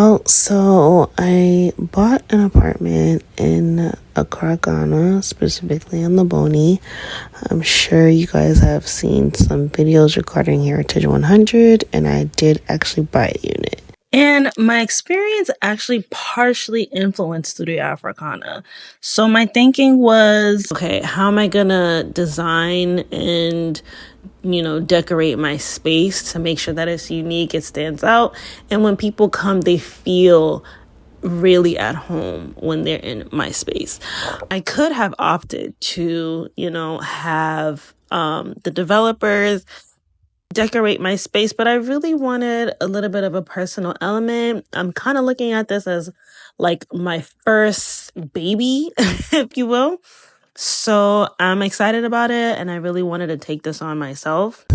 Well, so I bought an apartment in Accra, Ghana, specifically in Laboni. I'm sure you guys have seen some videos regarding Heritage 100, and I did actually buy a unit. And my experience actually partially influenced Studio Africana. So my thinking was, okay, how am I gonna design and, decorate my space to make sure that it's unique, it stands out. And when people come, they feel really at home when they're in my space. I could have opted to, have the developers decorate my space, but I really wanted a little bit of a personal element. I'm kind of looking at this as like my first baby, if you will. So I'm excited about it, and I really wanted to take this on myself.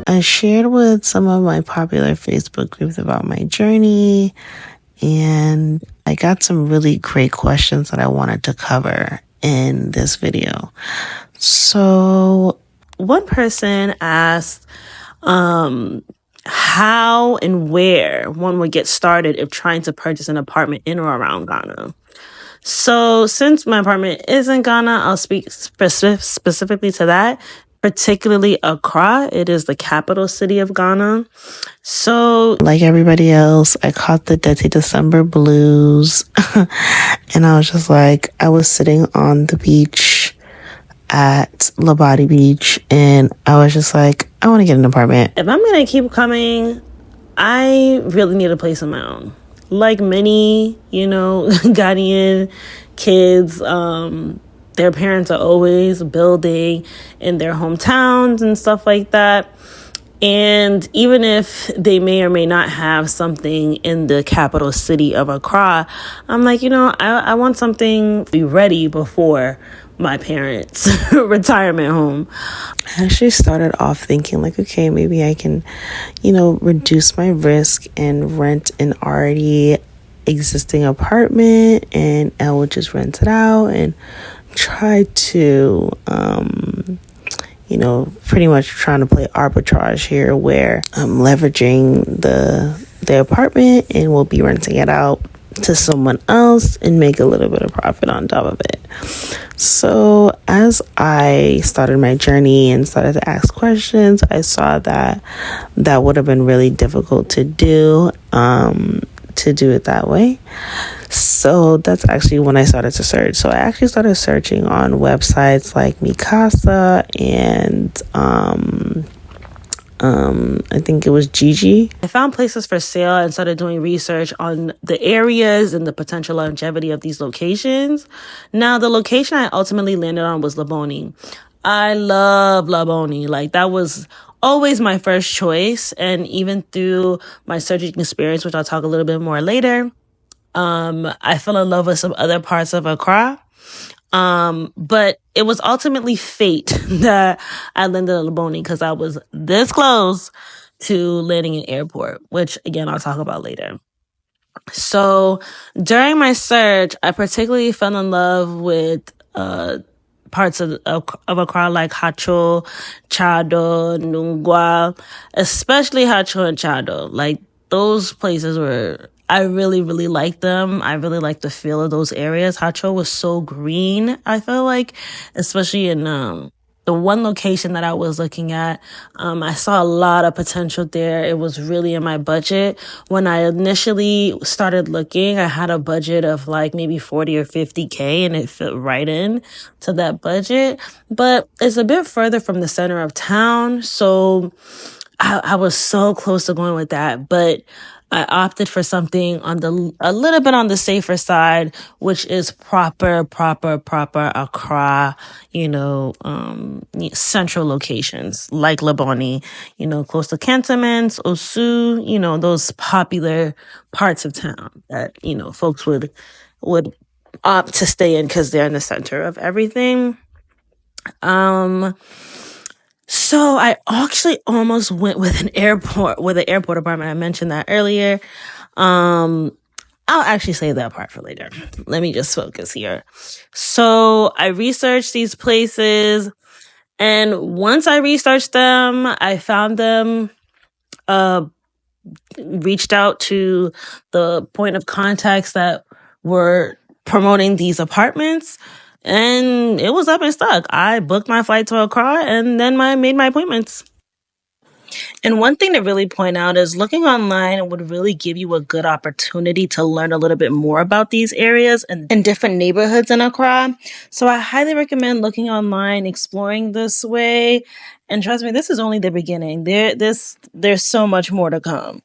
I shared with some of my popular Facebook groups about my journey, and I got some really great questions that I wanted to cover in this video. So one person asked how and where one would get started if trying to purchase an apartment in or around Ghana. So since my apartment is in Ghana, I'll speak specifically to that, particularly Accra. It is the capital city of Ghana. So like everybody else, I caught the Dirty December blues. And I was just like, I was sitting on the beach at Labadi Beach, and I was just like, I want to get an apartment. If I'm going to keep coming, I really need a place of my own. Like many, Ghanaian kids, their parents are always building in their hometowns and stuff like that. And even if they may or may not have something in the capital city of Accra, I'm like, I want something to be ready before my parents' retirement home. I actually started off thinking like, okay, maybe I can, reduce my risk and rent an already existing apartment, and I would just rent it out and try to, pretty much trying to play arbitrage here, where I'm leveraging the apartment and we'll be renting it out to someone else and make a little bit of profit on top of it. So as I started my journey and started to ask questions, I saw that would have been really difficult to do it that way. So that's actually when I started to search. So I actually started searching on websites like Mikasa and I think it was Gigi. I found places for sale and started doing research on the areas and the potential longevity of these locations. Now, the location I ultimately landed on was Laboni. I love Laboni. Like, that was always my first choice. And even through my searching experience, which I'll talk a little bit more later, I fell in love with some other parts of Accra. But it was ultimately fate that I landed in Laboni because I was this close to landing in airport, which again, I'll talk about later. So during my search, I particularly fell in love with, parts of Accra like Hacho, Chado, Nungwa, especially Hacho and Chado. Like, those places I really, really liked them. I really liked the feel of those areas. Hacho was so green, I feel like, especially in the one location that I was looking at. I saw a lot of potential there. It was really in my budget. When I initially started looking, I had a budget of like maybe 40 or 50K, and it fit right in to that budget. But it's a bit further from the center of town, so I was so close to going with that. But I opted for something a little bit on the safer side, which is proper Accra, central locations like Laboni, close to cantonments, Osu, those popular parts of town that, folks would opt to stay in because they're in the center of everything. So I actually almost went with an airport apartment. I mentioned that earlier. I'll actually save that part for later. Let me just focus here. So I researched these places, and once I researched them, I found them, reached out to the point of contacts that were promoting these apartments, and it was up and stuck. I booked my flight to Accra and then made my appointments. And one thing to really point out is looking online would really give you a good opportunity to learn a little bit more about these areas and different neighborhoods in Accra. So I highly recommend looking online, exploring this way. And trust me, this is only the beginning. There's so much more to come.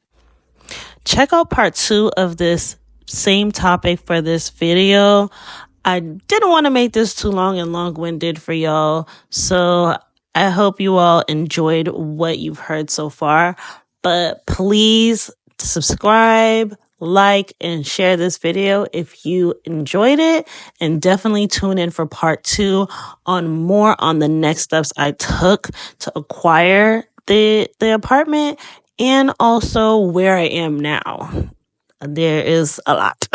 Check out part 2 of this same topic for this video. I didn't want to make this too long and long-winded for y'all, so I hope you all enjoyed what you've heard so far. But please subscribe, like, and share this video if you enjoyed it, and definitely tune in for part 2 on more on the next steps I took to acquire the apartment, and also where I am now. There is a lot,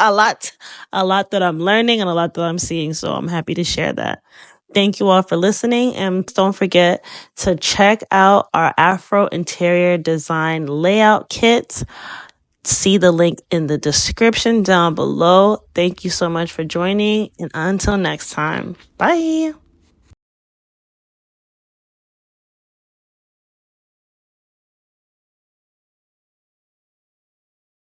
a lot that I'm learning and a lot that I'm seeing. So I'm happy to share that. Thank you all for listening. And don't forget to check out our Afro interior design layout kit. See the link in the description down below. Thank you so much for joining. And until next time, bye.